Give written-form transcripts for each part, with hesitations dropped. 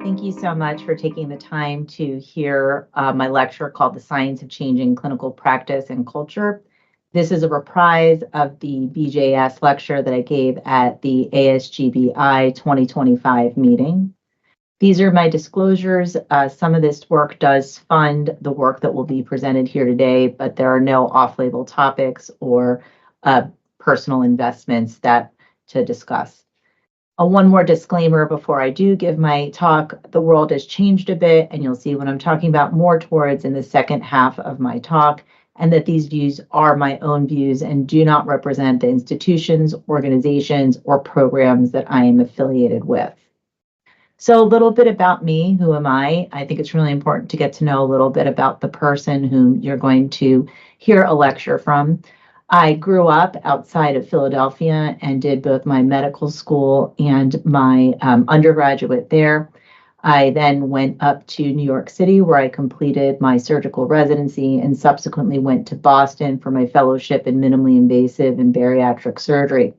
Thank you so much for taking the time to hear my lecture called The Science of Changing Clinical Practice and Culture. This is a reprise of the BJS lecture that I gave at the ASGBI 2025 meeting. These are my disclosures. Some of this work does fund the work that will be presented here today, but there are no off-label topics or personal investments to discuss. One more disclaimer before I do give my talk. The world has changed a bit, and you'll see what I'm talking about more towards in the second half of my talk, and that these views are my own views and do not represent the institutions, organizations, or programs that I am affiliated with. So a little bit about me. Who am I? I think it's really important to get to know a little bit about the person whom you're going to hear a lecture from. I grew up outside of Philadelphia and did both my medical school and my undergraduate there. I then went up to New York City, where I completed my surgical residency and subsequently went to Boston for my fellowship in minimally invasive and bariatric surgery.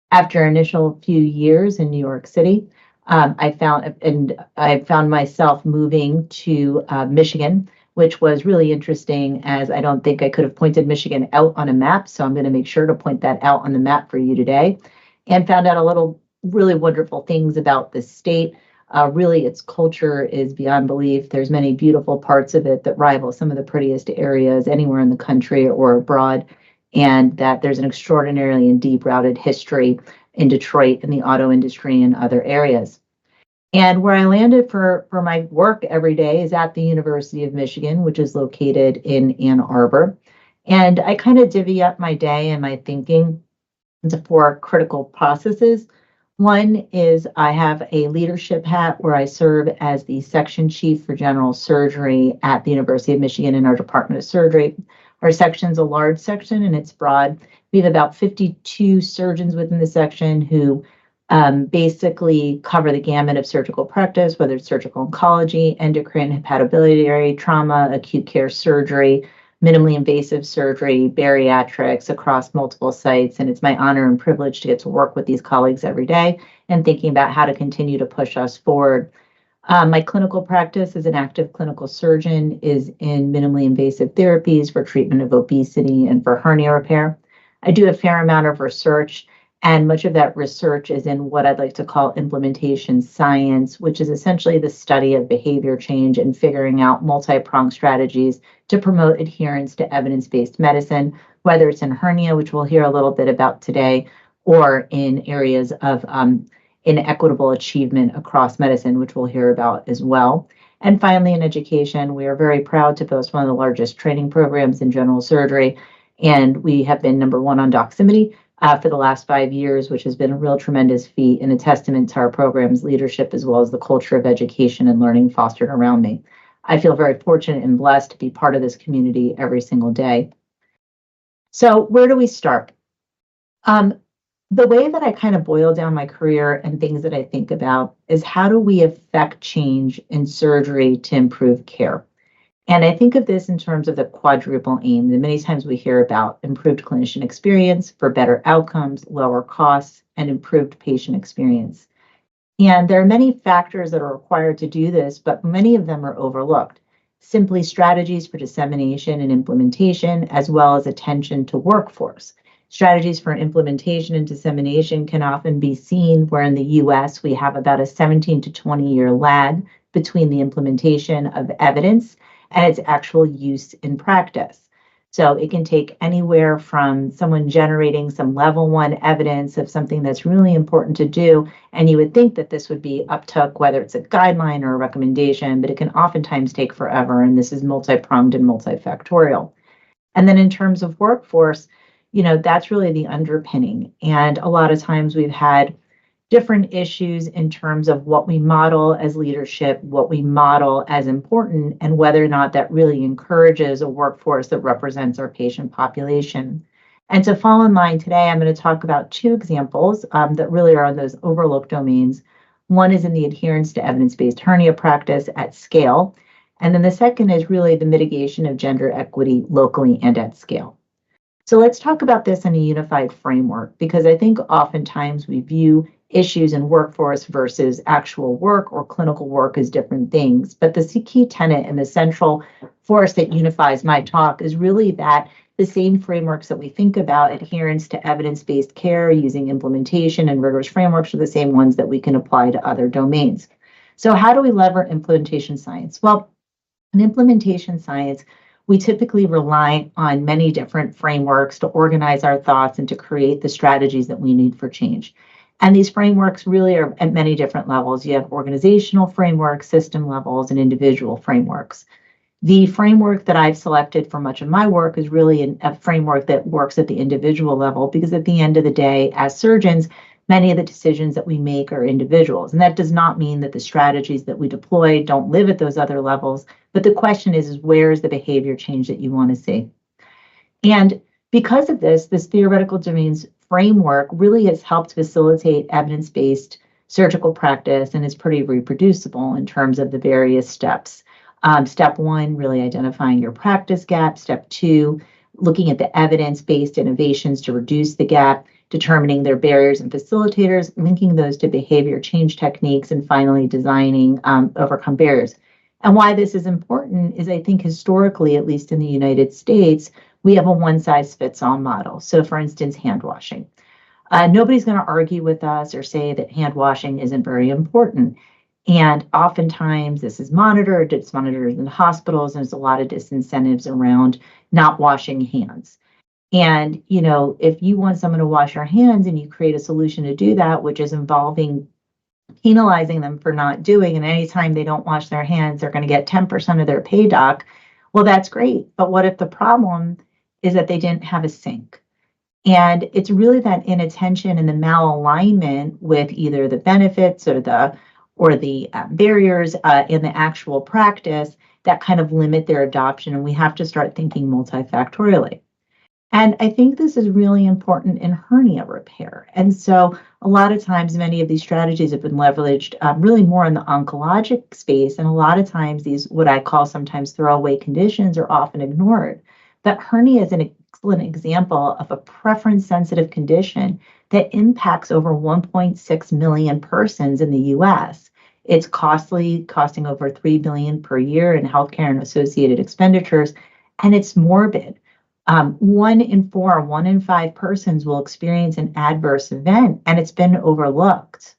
After an initial few years in New York City, I found myself moving to Michigan, which was really interesting, as I don't think I could have pointed Michigan out on a map. So I'm going to make sure to point that out on the map for you today, and found out a little really wonderful things about the state. Really, its culture is beyond belief. There's many beautiful parts of it that rival some of the prettiest areas anywhere in the country or abroad, and that there's an extraordinarily and deep-rooted history in Detroit in the auto industry and other areas. And where I landed for my work every day is at the University of Michigan, which is located in Ann Arbor. And I kind of divvy up my day and my thinking into four critical processes. One is I have a leadership hat where I serve as the section chief for general surgery at the University of Michigan in our Department of Surgery. Our section's a large section and it's broad. We have about 52 surgeons within the section who basically cover the gamut of surgical practice, whether it's surgical oncology, endocrine, hepatobiliary, trauma, acute care surgery, minimally invasive surgery, bariatrics across multiple sites. And it's my honor and privilege to get to work with these colleagues every day and thinking about how to continue to push us forward. My clinical practice as an active clinical surgeon is in minimally invasive therapies for treatment of obesity and for hernia repair. I do a fair amount of research, and much of that research is in what I'd like to call implementation science, which is essentially the study of behavior change and figuring out multi-pronged strategies to promote adherence to evidence-based medicine, whether it's in hernia, which we'll hear a little bit about today, or in areas of inequitable achievement across medicine, which we'll hear about as well. And finally, in education, we are very proud to boast one of the largest training programs in general surgery, and we have been number one on Doximity for the last 5 years, which has been a real tremendous feat and a testament to our program's leadership, as well as the culture of education and learning fostered around me. I feel very fortunate and blessed to be part of this community every single day. So where do we start? The way that I kind of boil down my career and things that I think about is how do we affect change in surgery to improve care? And I think of this in terms of the quadruple aim that many times we hear about: improved clinician experience for better outcomes, lower costs, and improved patient experience. And there are many factors that are required to do this, but many of them are overlooked. Simply strategies for dissemination and implementation, as well as attention to workforce. Strategies for implementation and dissemination can often be seen where in the US we have about a 17 to 20 year lag between the implementation of evidence and its actual use in practice. So it can take anywhere from someone generating some level 1 evidence of something that's really important to do, and you would think that this would be uptook, whether it's a guideline or a recommendation, but it can oftentimes take forever, and this is multi-pronged and multifactorial. And then in terms of workforce, that's really the underpinning. And a lot of times we've had different issues in terms of what we model as leadership, what we model as important, and whether or not that really encourages a workforce that represents our patient population. And to fall in line today, I'm going to talk about two examples that really are on those overlooked domains. One is in the adherence to evidence-based hernia practice at scale. And then the second is really the mitigation of gender equity locally and at scale. So let's talk about this in a unified framework, because I think oftentimes we view issues in workforce versus actual work or clinical work as different things. But the key tenet and the central force that unifies my talk is really that the same frameworks that we think about, adherence to evidence-based care, using implementation and rigorous frameworks, are the same ones that we can apply to other domains. So how do we leverage implementation science? Well, in implementation science, we typically rely on many different frameworks to organize our thoughts and to create the strategies that we need for change. And these frameworks really are at many different levels. You have organizational frameworks, system levels, and individual frameworks. The framework that I've selected for much of my work is really a framework that works at the individual level, because at the end of the day, as surgeons, many of the decisions that we make are individuals. And that does not mean that the strategies that we deploy don't live at those other levels. But the question is where is the behavior change that you want to see? And because of this theoretical domains framework really has helped facilitate evidence-based surgical practice, and is pretty reproducible in terms of the various steps. Step one, really identifying your practice gap. Step two, looking at the evidence-based innovations to reduce the gap, determining their barriers and facilitators, linking those to behavior change techniques, and finally designing overcome barriers. And why this is important is I think historically, at least in the United States, we have a one-size-fits-all model. So for instance, hand washing. Nobody's going to argue with us or say that hand washing isn't very important. And oftentimes this is monitored, it's monitored in hospitals, and there's a lot of disincentives around not washing hands. And, you know, if you want someone to wash your hands and you create a solution to do that, which is involving penalizing them for not doing, and anytime they don't wash their hands, they're going to get 10% of their pay doc. Well, that's great. But what if the problem is that they didn't have a sink? And it's really that inattention and the malalignment with either the benefits or the barriers in the actual practice that kind of limit their adoption. And we have to start thinking multifactorially. And I think this is really important in hernia repair. And so a lot of times, many of these strategies have been leveraged really more in the oncologic space. And a lot of times these, what I call sometimes throwaway conditions, are often ignored. But hernia is an excellent example of a preference-sensitive condition that impacts over 1.6 million persons in the US. It's costing over $3 billion per year in healthcare and associated expenditures, and it's morbid. 1 in 4, 1 in 5 persons will experience an adverse event, and it's been overlooked.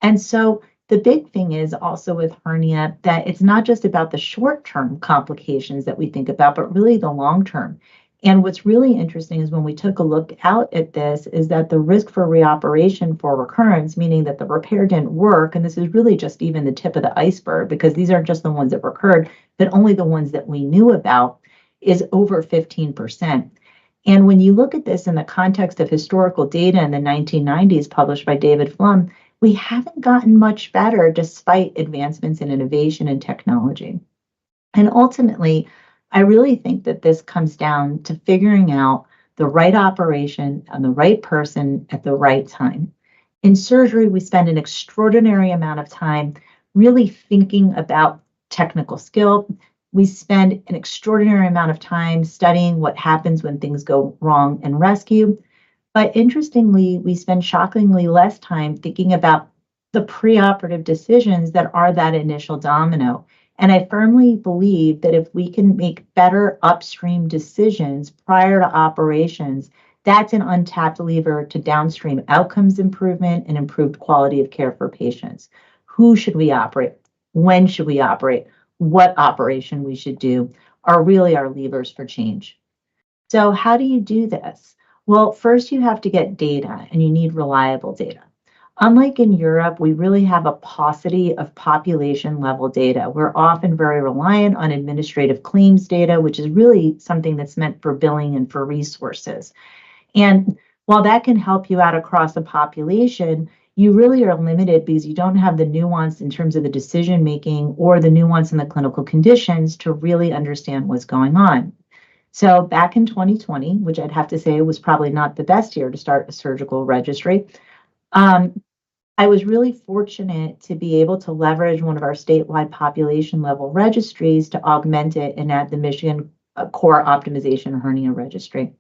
And so the big thing is also with hernia that it's not just about the short-term complications that we think about, but really the long-term. And what's really interesting is when we took a look out at this is that the risk for reoperation for recurrence, meaning that the repair didn't work, and this is really just even the tip of the iceberg because these aren't just the ones that recurred, but only the ones that we knew about, is over 15%. And when you look at this in the context of historical data in the 1990s published by David Flum, we haven't gotten much better despite advancements in innovation and technology. And ultimately, I really think that this comes down to figuring out the right operation on the right person at the right time. In surgery, we spend an extraordinary amount of time really thinking about technical skill. We spend an extraordinary amount of time studying what happens when things go wrong in rescue. But interestingly, we spend shockingly less time thinking about the preoperative decisions that are that initial domino. And I firmly believe that if we can make better upstream decisions prior to operations, that's an untapped lever to downstream outcomes improvement and improved quality of care for patients. Who should we operate? When should we operate? What operation we should do are really our levers for change. So how do you do this? Well, first you have to get data, and you need reliable data. Unlike in Europe, we really have a paucity of population level data. We're often very reliant on administrative claims data, which is really something that's meant for billing and for resources. And while that can help you out across the population, you really are limited because you don't have the nuance in terms of the decision making or the nuance in the clinical conditions to really understand what's going on. So back in 2020, which I'd have to say was probably not the best year to start a surgical registry, I was really fortunate to be able to leverage one of our statewide population level registries to augment it and add the Michigan Core Optimization Hernia Registry.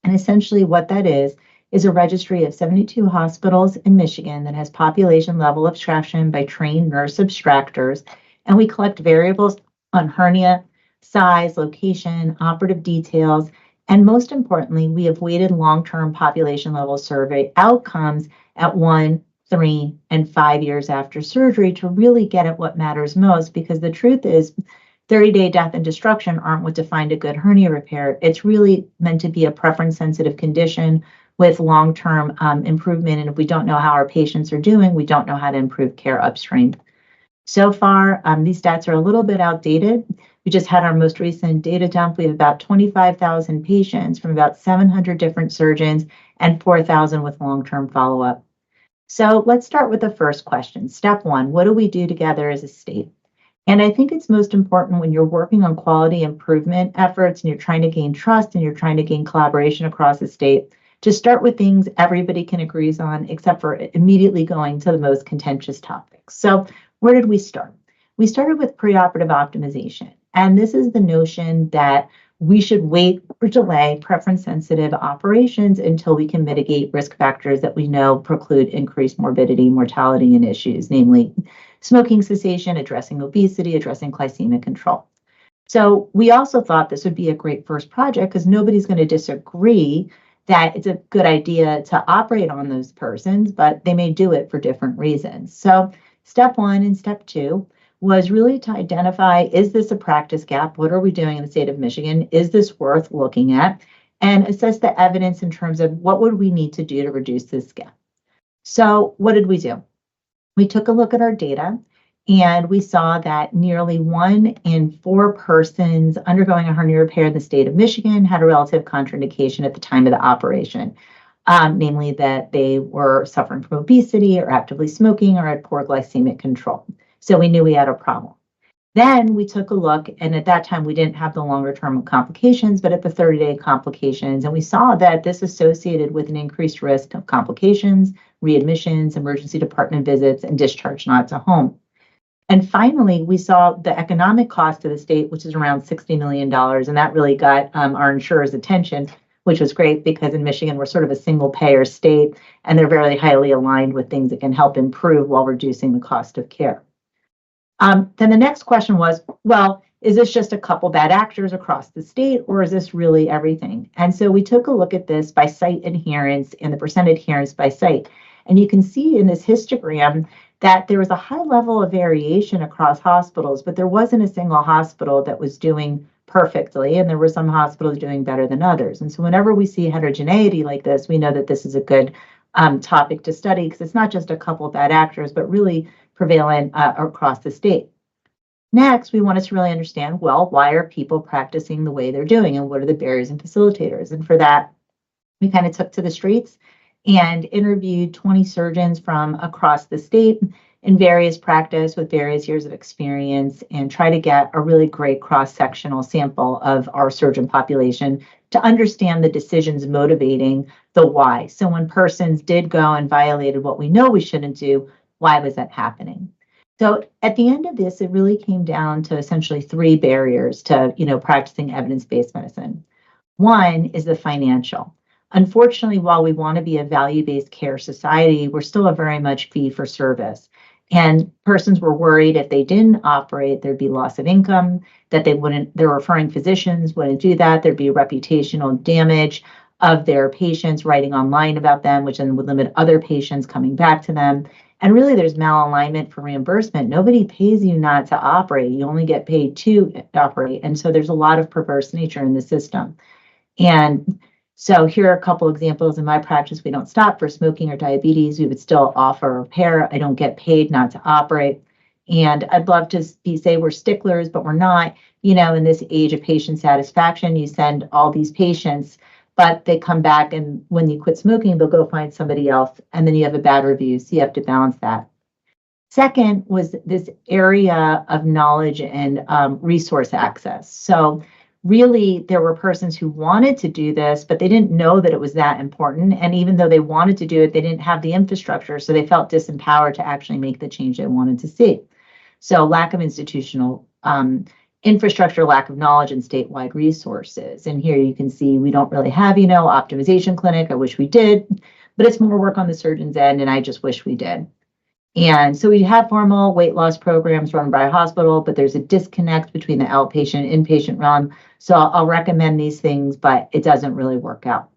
And essentially what that is is a registry of 72 hospitals in Michigan that has population level abstraction by trained nurse abstractors. And we collect variables on hernia, size, location, operative details, and most importantly, we have weighted long-term population level survey outcomes at 1, 3, and 5 years after surgery to really get at what matters most, because the truth is 30-day death and destruction aren't what defined a good hernia repair. It's really meant to be a preference-sensitive condition with long-term improvement. And if we don't know how our patients are doing, we don't know how to improve care upstream. So far, these stats are a little bit outdated. We just had our most recent data dump. We have about 25,000 patients from about 700 different surgeons and 4,000 with long-term follow-up. So let's start with the first question. Step one, what do we do together as a state? And I think it's most important when you're working on quality improvement efforts and you're trying to gain trust and you're trying to gain collaboration across the state, to start with things everybody can agree on, except for immediately going to the most contentious topics. So where did we start? We started with preoperative optimization. And this is the notion that we should wait or delay preference-sensitive operations until we can mitigate risk factors that we know preclude increased morbidity, mortality, and issues, namely smoking cessation, addressing obesity, addressing glycemic control. So we also thought this would be a great first project because nobody's going to disagree that it's a good idea to operate on those persons, but they may do it for different reasons. So step one and step two was really to identify, is this a practice gap? What are we doing in the state of Michigan? Is this worth looking at? And assess the evidence in terms of what would we need to do to reduce this gap. So what did we do? We took a look at our data and we saw that nearly 1 in 4 persons undergoing a hernia repair in the state of Michigan had a relative contraindication at the time of the operation, namely that they were suffering from obesity or actively smoking or had poor glycemic control. So we knew we had a problem. Then we took a look, and at that time we didn't have the longer term complications, but at the 30-day complications, and we saw that this associated with an increased risk of complications, readmissions, emergency department visits, and discharge not to home. And finally, we saw the economic cost to the state, which is around $60 million, and that really got our insurers' attention, which was great because in Michigan, we're sort of a single payer state, and they're very highly aligned with things that can help improve while reducing the cost of care. Then the next question was, well, is this just a couple bad actors across the state, or is this really everything? And so we took a look at this by site adherence and the percent adherence by site. And you can see in this histogram that there was a high level of variation across hospitals, but there wasn't a single hospital that was doing perfectly, and there were some hospitals doing better than others. And so whenever we see heterogeneity like this, we know that this is a good topic to study because it's not just a couple bad actors, but really prevalent across the state. Next, we wanted to really understand, well, why are people practicing the way they're doing and what are the barriers and facilitators? And for that, we kind of took to the streets and interviewed 20 surgeons from across the state in various practice with various years of experience and try to get a really great cross-sectional sample of our surgeon population to understand the decisions motivating the why. So when persons did go and violated what we know we shouldn't do, why was that happening? So at the end of this, it really came down to essentially 3 barriers to, practicing evidence-based medicine. One is the financial. Unfortunately, while we want to be a value-based care society, we're still a very much fee for service. And persons were worried if they didn't operate, there'd be loss of income, that their referring physicians wouldn't do that. There'd be reputational damage of their patients writing online about them, which then would limit other patients coming back to them. And really, there's malalignment for reimbursement. Nobody pays you not to operate. You only get paid to operate. And so there's a lot of perverse nature in the system. And so here are a couple examples. In my practice, we don't stop for smoking or diabetes. We would still offer repair. I don't get paid not to operate. And I'd love to say we're sticklers, but we're not. In this age of patient satisfaction, you send all these patients, but they come back, and when you quit smoking, they'll go find somebody else, and then you have a bad review, so you have to balance that. Second was this area of knowledge and resource access. So really, there were persons who wanted to do this, but they didn't know that it was that important, and even though they wanted to do it, they didn't have the infrastructure, so they felt disempowered to actually make the change they wanted to see. So lack of institutional infrastructure, lack of knowledge, and statewide resources. And here you can see we don't really have, optimization clinic. I wish we did, but it's more work on the surgeon's end, and I just wish we did. And so we have formal weight loss programs run by a hospital, but there's a disconnect between the outpatient and inpatient realm. So I'll recommend these things, but it doesn't really work out.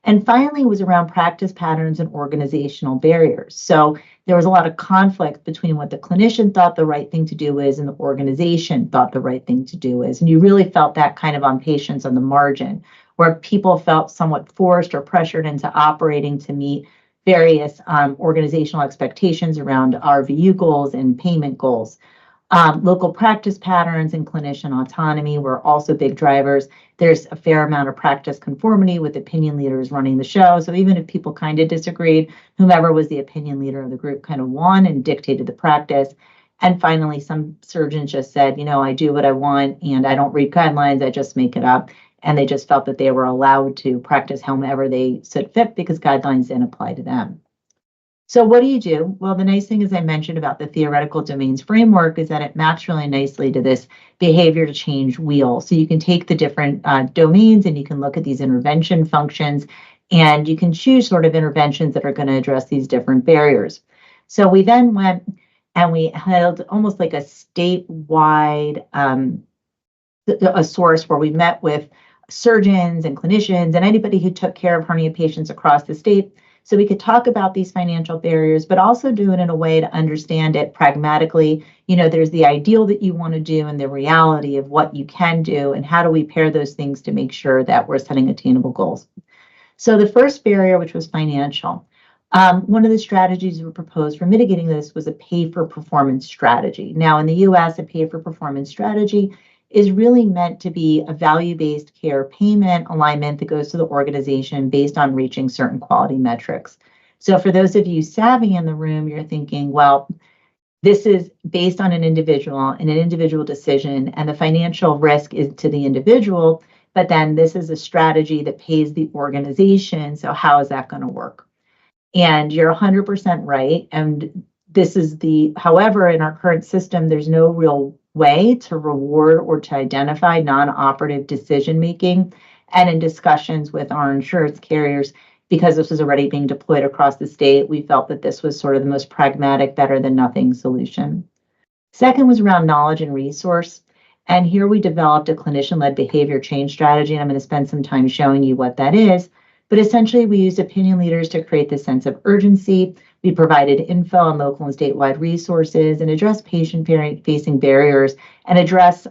And finally, it was around practice patterns and organizational barriers. So there was a lot of conflict between what the clinician thought the right thing to do is and the organization thought the right thing to do is. And you really felt that kind of on patients on the margin, where people felt somewhat forced or pressured into operating to meet various organizational expectations around RVU goals and payment goals. Local practice patterns and clinician autonomy were also big drivers. There's a fair amount of practice conformity with opinion leaders running the show. So even if people kind of disagreed, whomever was the opinion leader of the group kind of won and dictated the practice. And finally, some surgeons just said, I do what I want and I don't read guidelines, I just make it up. And they just felt that they were allowed to practice however they said fit because guidelines didn't apply to them. So what do you do? Well, the nice thing, as I mentioned about the theoretical domains framework, is that it maps really nicely to this behavior to change wheel. So you can take the different domains and you can look at these intervention functions and you can choose sort of interventions that are going to address these different barriers. So we then went and we held almost like a statewide a source where we met with surgeons and clinicians and anybody who took care of hernia patients across the state. So we could talk about these financial barriers, but also do it in a way to understand it pragmatically. There's the ideal that you want to do and the reality of what you can do, and how do we pair those things to make sure that we're setting attainable goals. So the first barrier, which was financial, one of the strategies we proposed for mitigating this was a pay-for-performance strategy. Now, in the US, a pay-for-performance strategy is really meant to be a value-based care payment alignment that goes to the organization based on reaching certain quality metrics. So for those of you savvy in the room, you're thinking, well, this is based on an individual decision, and the financial risk is to the individual, but then this is a strategy that pays the organization. So how is that going to work? And you're 100% right. And however, in our current system, there's no real way to reward or to identify non-operative decision-making. And in discussions with our insurance carriers, because this was already being deployed across the state, we felt that this was sort of the most pragmatic, better than nothing solution. Second was around knowledge and resource. And here we developed a clinician-led behavior change strategy. And I'm going to spend some time showing you what that is. But essentially, we used opinion leaders to create this sense of urgency. We provided info on local and statewide resources and addressed patient-facing barriers and address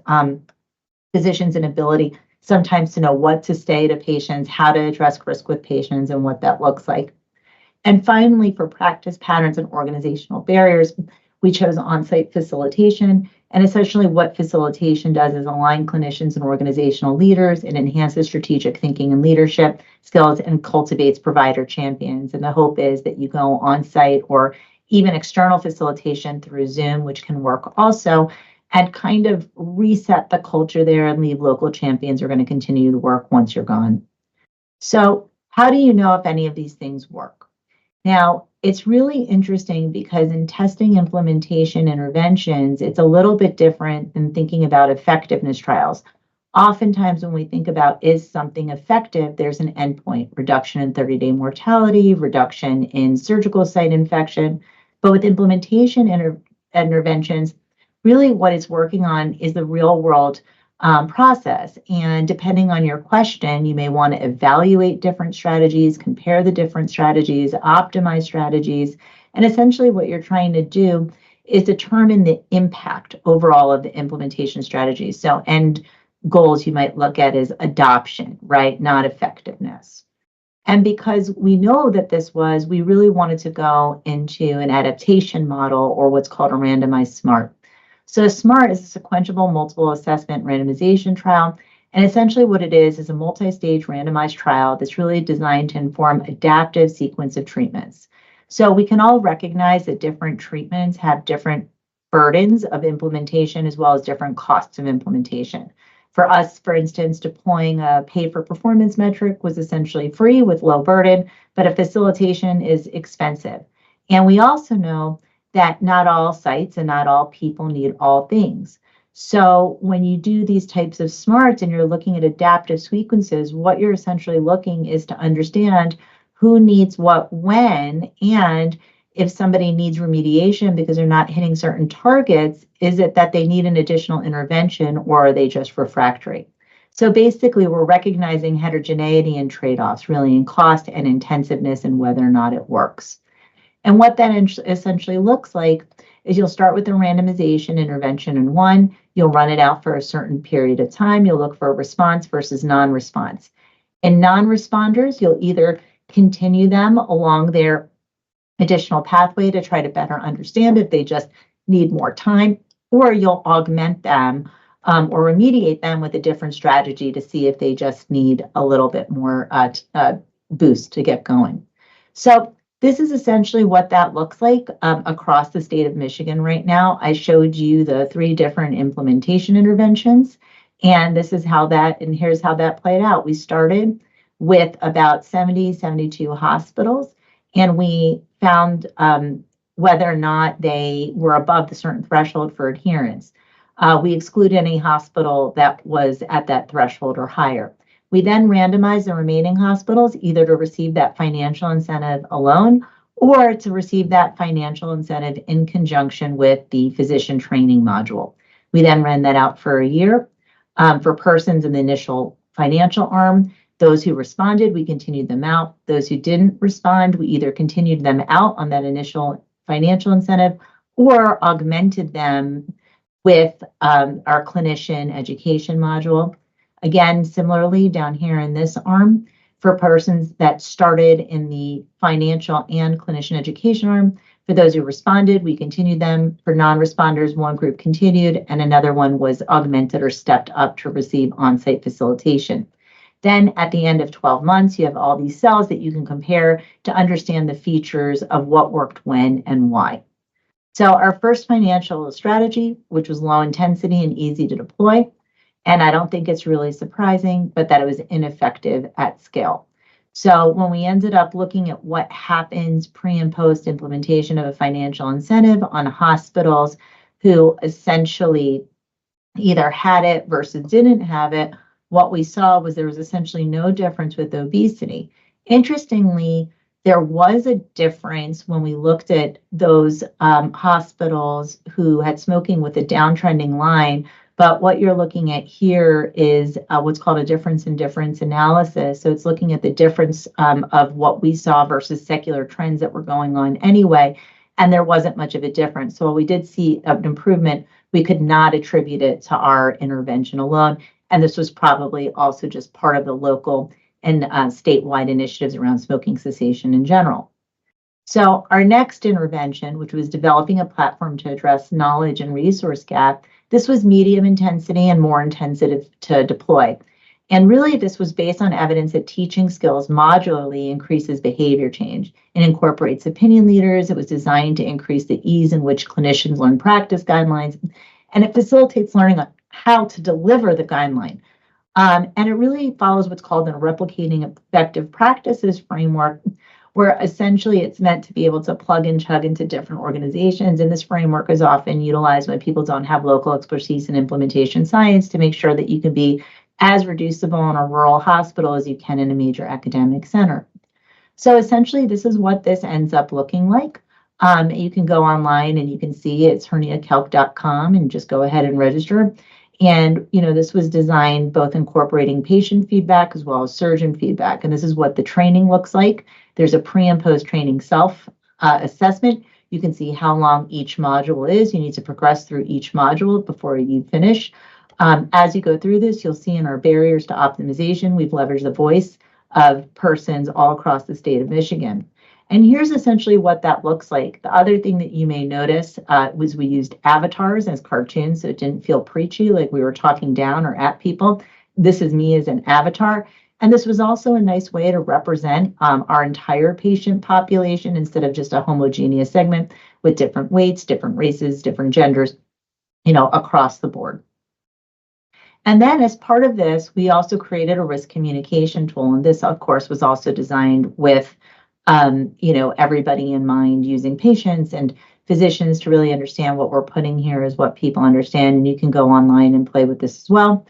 physicians' inability sometimes to know what to say to patients, how to address risk with patients, and what that looks like. And finally, for practice patterns and organizational barriers, we chose on-site facilitation. And essentially what facilitation does is align clinicians and organizational leaders. It enhances strategic thinking and leadership skills and cultivates provider champions. And the hope is that you go on-site or even external facilitation through Zoom, which can work also, and kind of reset the culture there and leave local champions who are going to continue to work once you're gone. So how do you know if any of these things work? Now, it's really interesting because in testing implementation interventions, it's a little bit different than thinking about effectiveness trials. Oftentimes when we think about is something effective, there's an endpoint, reduction in 30-day mortality, reduction in surgical site infection. But with implementation interventions, really what it's working on is the real world process. And depending on your question, you may want to evaluate different strategies, compare the different strategies, optimize strategies. And essentially what you're trying to do is determine the impact overall of the implementation strategies. So end goals you might look at is adoption, right? Not effectiveness. And because we know that we really wanted to go into an adaptation model, or what's called a randomized SMART. So SMART is a sequential multiple assessment randomization trial. And essentially what it is a multi-stage randomized trial that's really designed to inform adaptive sequence of treatments. So we can all recognize that different treatments have different burdens of implementation as well as different costs of implementation. For us, for instance, deploying a pay-for-performance metric was essentially free with low burden, but a facilitation is expensive. And we also know that not all sites and not all people need all things. So when you do these types of smarts and you're looking at adaptive sequences, what you're essentially looking is to understand who needs what when, and if somebody needs remediation because they're not hitting certain targets, is it that they need an additional intervention or are they just refractory? So basically, we're recognizing heterogeneity and trade-offs, really, in cost and intensiveness and whether or not it works. And what that essentially looks like is you'll start with a randomization intervention in one, you'll run it out for a certain period of time, you'll look for a response versus non-response. In non-responders, you'll either continue them along their additional pathway to try to better understand if they just need more time, or you'll augment them or remediate them with a different strategy to see if they just need a little bit more boost to get going. So this is essentially what that looks like across the state of Michigan right now. I showed you the 3 different implementation interventions, and this is how that, and here's how that played out. We started with about 72 hospitals, and we found whether or not they were above the certain threshold for adherence. We excluded any hospital that was at that threshold or higher. We then randomized the remaining hospitals either to receive that financial incentive alone or to receive that financial incentive in conjunction with the physician training module. We then ran that out for a year for persons in the initial financial arm. Those who responded, we continued them out. Those who didn't respond, we either continued them out on that initial financial incentive or augmented them with our clinician education module. Again, similarly, down here in this arm, for persons that started in the financial and clinician education arm, for those who responded, we continued them. For non-responders, one group continued and another one was augmented or stepped up to receive on-site facilitation. Then at the end of 12 months, you have all these cells that you can compare to understand the features of what worked when and why. So our first financial strategy, which was low intensity and easy to deploy, and I don't think it's really surprising, but that it was ineffective at scale. So when we ended up looking at what happens pre and post implementation of a financial incentive on hospitals who essentially either had it versus didn't have it, what we saw was there was essentially no difference with obesity. Interestingly, there was a difference when we looked at those hospitals who had smoking with a downtrending line. But what you're looking at here is what's called a difference in difference analysis. So it's looking at the difference of what we saw versus secular trends that were going on anyway. And there wasn't much of a difference. So while we did see an improvement, we could not attribute it to our intervention alone. And this was probably also just part of the local and statewide initiatives around smoking cessation in general. So our next intervention, which was developing a platform to address knowledge and resource gap, this was medium intensity and more intensive to deploy. And really, this was based on evidence that teaching skills modularly increases behavior change and incorporates opinion leaders. It was designed to increase the ease in which clinicians learn practice guidelines, and it facilitates learning on how to deliver the guideline. And it really follows what's called a replicating effective practices framework, where essentially it's meant to be able to plug and chug into different organizations. And this framework is often utilized when people don't have local expertise in implementation science to make sure that you can be as reducible in a rural hospital as you can in a major academic center. So essentially, this is what this ends up looking like. You can go online and you can see it's herniacalc.com and just go ahead and register. And, this was designed both incorporating patient feedback as well as surgeon feedback. And this is what the training looks like. There's a pre and post training self assessment. You can see how long each module is. You need to progress through each module before you finish. As you go through this, you'll see in our barriers to optimization, we've leveraged the voice of persons all across the state of Michigan. And here's essentially what that looks like. The other thing that you may notice was we used avatars as cartoons, so it didn't feel preachy, like we were talking down or at people. This is me as an avatar. And this was also a nice way to represent our entire patient population instead of just a homogeneous segment with different weights, different races, different genders, across the board. And then as part of this, we also created a risk communication tool. And this, of course, was also designed with everybody in mind, using patients and physicians to really understand what we're putting here is what people understand. And you can go online and play with this as well.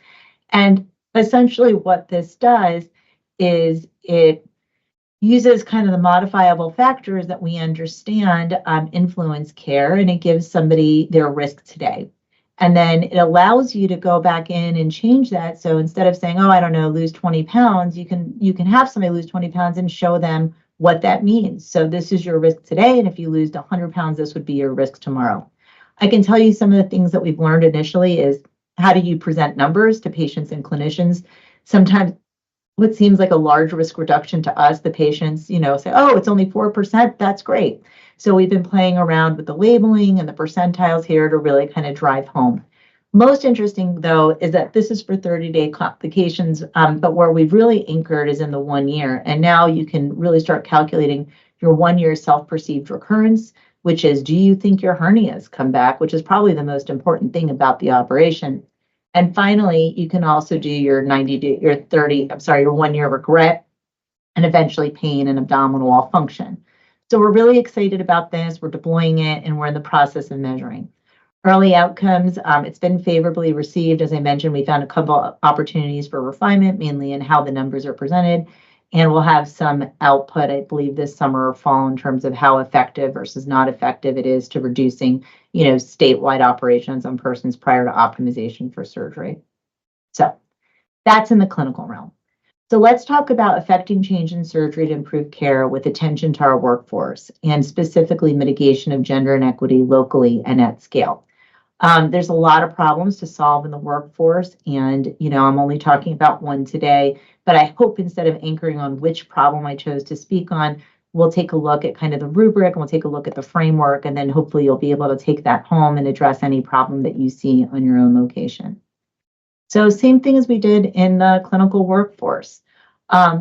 And essentially what this does is it uses kind of the modifiable factors that we understand influence care, and it gives somebody their risk today. And then it allows you to go back in and change that. So instead of saying, oh, I don't know, lose 20 pounds, you can have somebody lose 20 pounds and show them what that means. So this is your risk today, and if you lose 100 pounds, this would be your risk tomorrow. I can tell you some of the things that we've learned initially is how do you present numbers to patients and clinicians? Sometimes what seems like a large risk reduction to us, the patients, say, oh, it's only 4%, that's great. So we've been playing around with the labeling and the percentiles here to really kind of drive home. Most interesting, though, is that this is for 30-day complications, but where we've really anchored is in the 1 year. And now you can really start calculating your 1 year self-perceived recurrence, which is, do you think your hernias come back, which is probably the most important thing about the operation. And finally, you can also do your 1 year regret, and eventually pain and abdominal wall function. So we're really excited about this. We're deploying it, and we're in the process of measuring. Early outcomes, it's been favorably received. As I mentioned, we found a couple of opportunities for refinement, mainly in how the numbers are presented. And we'll have some output, I believe, this summer or fall in terms of how effective versus not effective it is to reducing, statewide operations on persons prior to optimization for surgery. So that's in the clinical realm. So let's talk about affecting change in surgery to improve care with attention to our workforce and specifically mitigation of gender inequity locally and at scale. There's a lot of problems to solve in the workforce, and I'm only talking about one today, but I hope instead of anchoring on which problem I chose to speak on, we'll take a look at kind of the rubric and we'll take a look at the framework, and then hopefully you'll be able to take that home and address any problem that you see on your own location. So same thing as we did in the clinical workforce.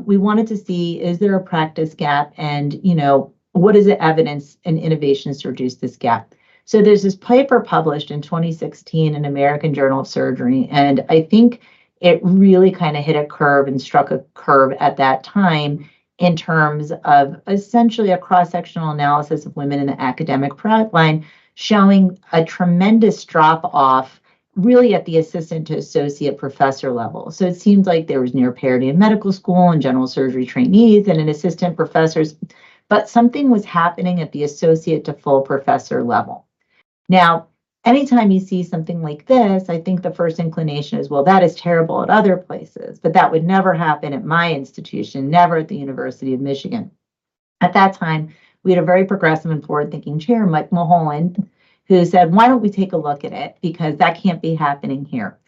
We wanted to see, is there a practice gap, and what is the evidence and innovations to reduce this gap? So there's this paper published in 2016 in American Journal of Surgery, and I think it really kind of hit a curve and struck a curve at that time in terms of essentially a cross-sectional analysis of women in the academic product line, showing a tremendous drop-off really at the assistant to associate professor level. So it seems like there was near parity in medical school and general surgery trainees and in assistant professors, but something was happening at the associate to full professor level. Now, anytime you see something like this, I think the first inclination is, well, that is terrible at other places, but that would never happen at my institution, never at the University of Michigan. At that time, we had a very progressive and forward-thinking chair, Mike Mulholland, who said, why don't we take a look at it? Because that can't be happening here.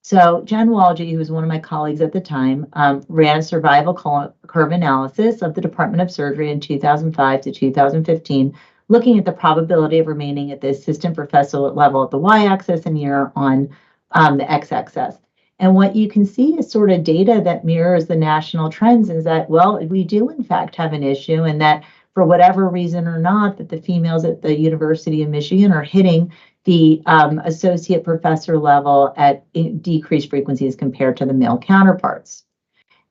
So Jen Walge, who was one of my colleagues at the time, ran a survival curve analysis of the Department of Surgery in 2005 to 2015, looking at the probability of remaining at the assistant professor level at the y-axis and year on the x-axis. And what you can see is sort of data that mirrors the national trends, is that, well, we do in fact have an issue, and that for whatever reason or not, that the females at the University of Michigan are hitting the associate professor level at decreased frequencies compared to the male counterparts.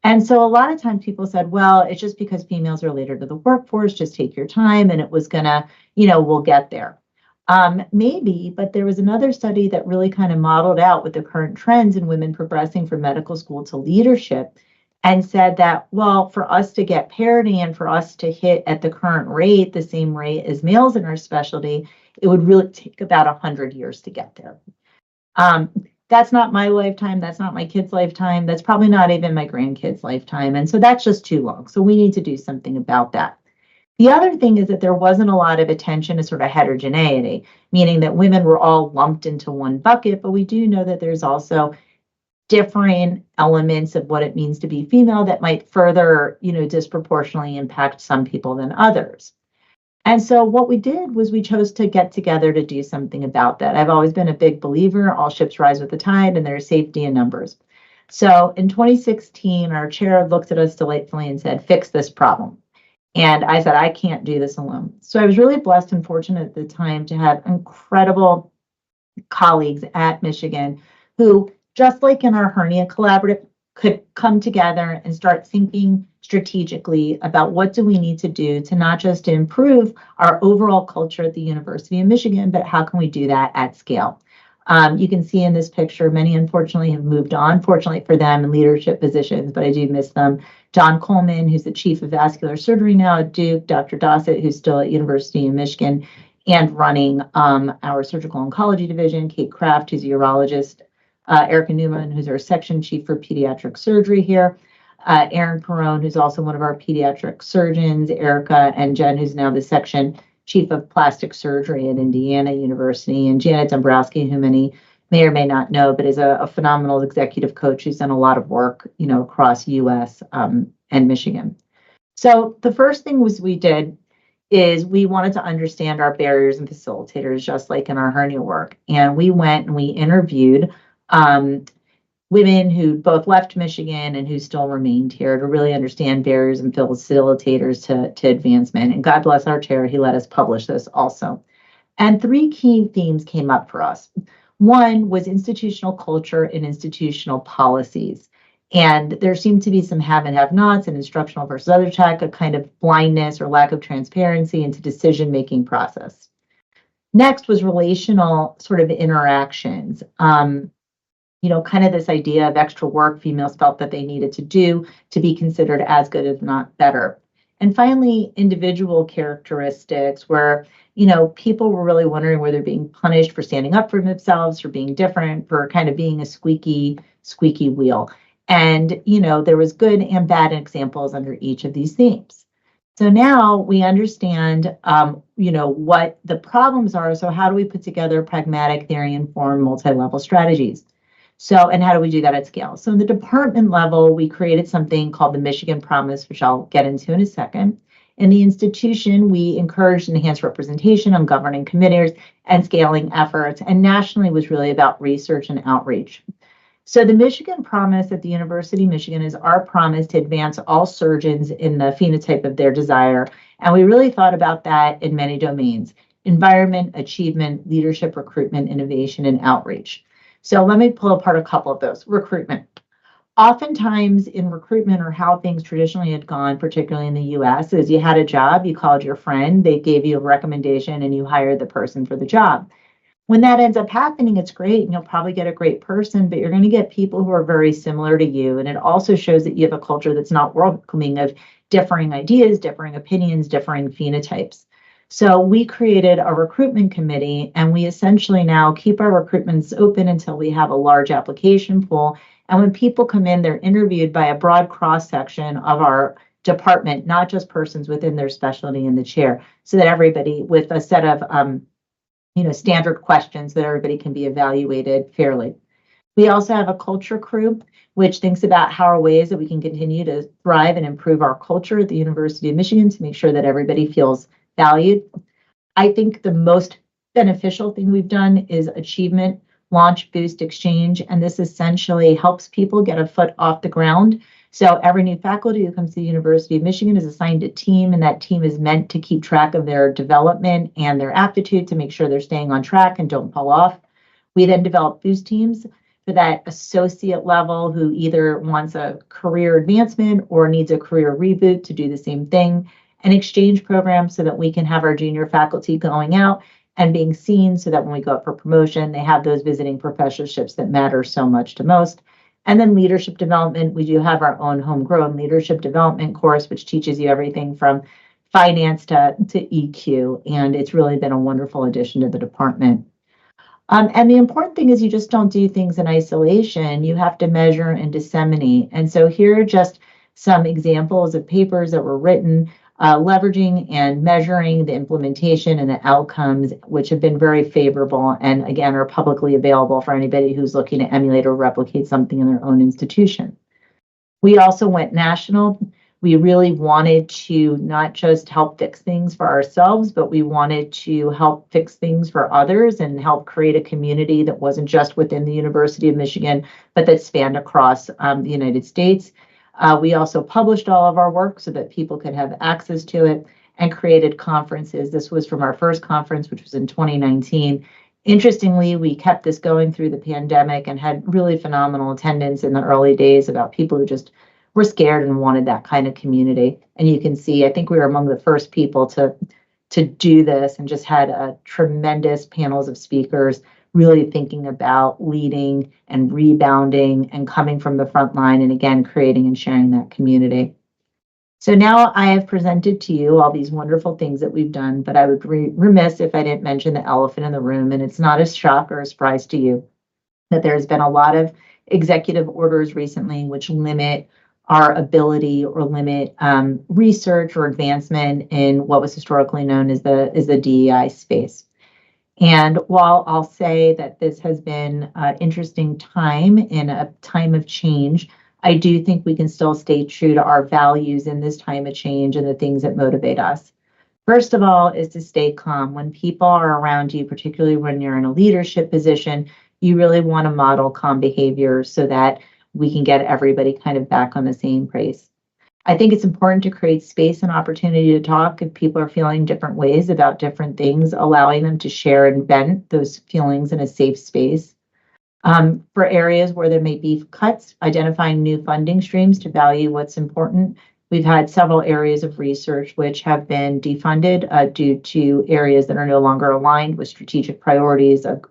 And so a lot of times people said, well, it's just because females are later to the workforce, just take your time, and it was gonna, we'll get there. Maybe, but there was another study that really kind of modeled out with the current trends in women progressing from medical school to leadership, and said that, well, for us to get parity and for us to hit at the current rate, the same rate as males in our specialty, it would really take about 100 years to get there. That's not my lifetime. That's not my kid's lifetime. That's probably not even my grandkids' lifetime. And so that's just too long. So we need to do something about that. The other thing is that there wasn't a lot of attention to sort of heterogeneity, meaning that women were all lumped into one bucket, but we do know that there's also differing elements of what it means to be female that might further, disproportionately impact some people than others. And so what we did was we chose to get together to do something about that. I've always been a big believer, all ships rise with the tide, and there's safety in numbers. So in 2016, our chair looked at us delightfully and said, fix this problem. And I said, I can't do this alone. So I was really blessed and fortunate at the time to have incredible colleagues at Michigan who, just like in our hernia collaborative, could come together and start thinking strategically about what do we need to do to not just improve our overall culture at the University of Michigan, but how can we do that at scale? You can see in this picture, many unfortunately have moved on, fortunately for them, in leadership positions, but I do miss them. John Coleman, who's the chief of vascular surgery now at Duke, Dr. Dossett, who's still at University of Michigan and running our surgical oncology division, Kate Kraft, who's a urologist, Erica Newman, who's our section chief for pediatric surgery here, Erin Perrone, who's also one of our pediatric surgeons, Erica and Jen, who's now the section chief of plastic surgery at Indiana University, and Janet Dombrowski, who many may or may not know, but is a phenomenal executive coach who's done a lot of work, across U.S. And Michigan. So the first thing we did is we wanted to understand our barriers and facilitators, just like in our hernia work. And we went and we interviewed women who both left Michigan and who still remained here to really understand barriers and facilitators to advancement. And God bless our chair, he let us publish this also. And three key themes came up for us. One was institutional culture and institutional policies. And there seemed to be some have and have nots and instructional versus other tech, a kind of blindness or lack of transparency into decision-making process. Next was relational sort of interactions. Kind of this idea of extra work females felt that they needed to do to be considered as good, if not better. And finally, individual characteristics where, people were really wondering whether they're being punished for standing up for themselves, for being different, for kind of being a squeaky wheel. And, there was good and bad examples under each of these themes. So now we understand, what the problems are. So how do we put together pragmatic, theory-informed, multi-level strategies? So, and how do we do that at scale? So in the department level, we created something called the Michigan Promise, which I'll get into in a second. In the institution, we encouraged enhanced representation on governing committees and scaling efforts. And nationally was really about research and outreach. So the Michigan Promise at the University of Michigan is our promise to advance all surgeons in the phenotype of their desire. And we really thought about that in many domains: environment, achievement, leadership, recruitment, innovation, and outreach. So let me pull apart a couple of those. Recruitment. Oftentimes in recruitment, or how things traditionally had gone, particularly in the US, is you had a job, you called your friend, they gave you a recommendation, and you hired the person for the job. When that ends up happening, it's great, and you'll probably get a great person, but you're going to get people who are very similar to you. And it also shows that you have a culture that's not welcoming of differing ideas, differing opinions, differing phenotypes. So we created a recruitment committee, and we essentially now keep our recruitments open until we have a large application pool. And when people come in, they're interviewed by a broad cross-section of our department, not just persons within their specialty in the chair, so that everybody, with a set of standard questions, that everybody can be evaluated fairly. We also have a culture crew, which thinks about how are ways that we can continue to thrive and improve our culture at the University of Michigan to make sure that everybody feels valued. I think the most beneficial thing we've done is achievement, launch, boost, exchange, and this essentially helps people get a foot off the ground. So every new faculty who comes to the University of Michigan is assigned a team, and that team is meant to keep track of their development and their aptitude to make sure they're staying on track and don't fall off. We then develop boost teams for that associate level who either wants a career advancement or needs a career reboot to do the same thing. An exchange program so that we can have our junior faculty going out and being seen, so that when we go up for promotion, they have those visiting professorships that matter so much to most. And then leadership development, we do have our own homegrown leadership development course, which teaches you everything from finance to EQ. And it's really been a wonderful addition to the department. And the important thing is you just don't do things in isolation. You have to measure and disseminate. And so here are just some examples of papers that were written leveraging and measuring the implementation and the outcomes, which have been very favorable and, again, are publicly available for anybody who's looking to emulate or replicate something in their own institution. We also went national. We really wanted to not just help fix things for ourselves, but we wanted to help fix things for others and help create a community that wasn't just within the University of Michigan, but that spanned across the United States. We also published all of our work so that people could have access to it, and created conferences. This was from our first conference, which was in 2019. Interestingly, we kept this going through the pandemic and had really phenomenal attendance in the early days, about people who just were scared and wanted that kind of community. And you can see, I think we were among the first people to do this, and just had a tremendous panels of speakers really thinking about leading and rebounding and coming from the front line, and again, creating and sharing that community. So now I have presented to you all these wonderful things that we've done, but I would be remiss if I didn't mention the elephant in the room, and it's not a shock or a surprise to you that there's been a lot of executive orders recently which limit our ability or limit research or advancement in what was historically known as the DEI space. And while I'll say that this has been an interesting time in a time of change, I do think we can still stay true to our values in this time of change and the things that motivate us. First of all, is to stay calm. When people are around you, particularly when you're in a leadership position, you really want to model calm behavior so that we can get everybody kind of back on the same pace. I think it's important to create space and opportunity to talk if people are feeling different ways about different things, allowing them to share and vent those feelings in a safe space. For areas where there may be cuts, identifying new funding streams to value what's important. We've had several areas of research which have been defunded due to areas that are no longer aligned with strategic priorities of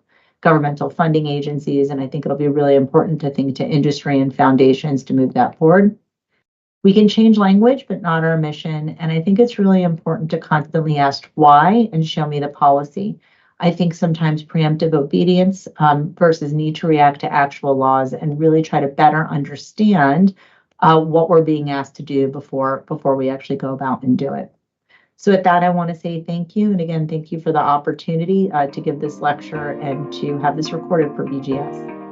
governmental funding agencies, and I think it'll be really important to think to industry and foundations to move that forward. We can change language, but not our mission. And I think it's really important to constantly ask why and show me the policy. I think sometimes preemptive obedience versus need to react to actual laws and really try to better understand what we're being asked to do before we actually go about and do it. So with that, I want to say thank you. And again, thank you for the opportunity to give this lecture and to have this recorded for BJS.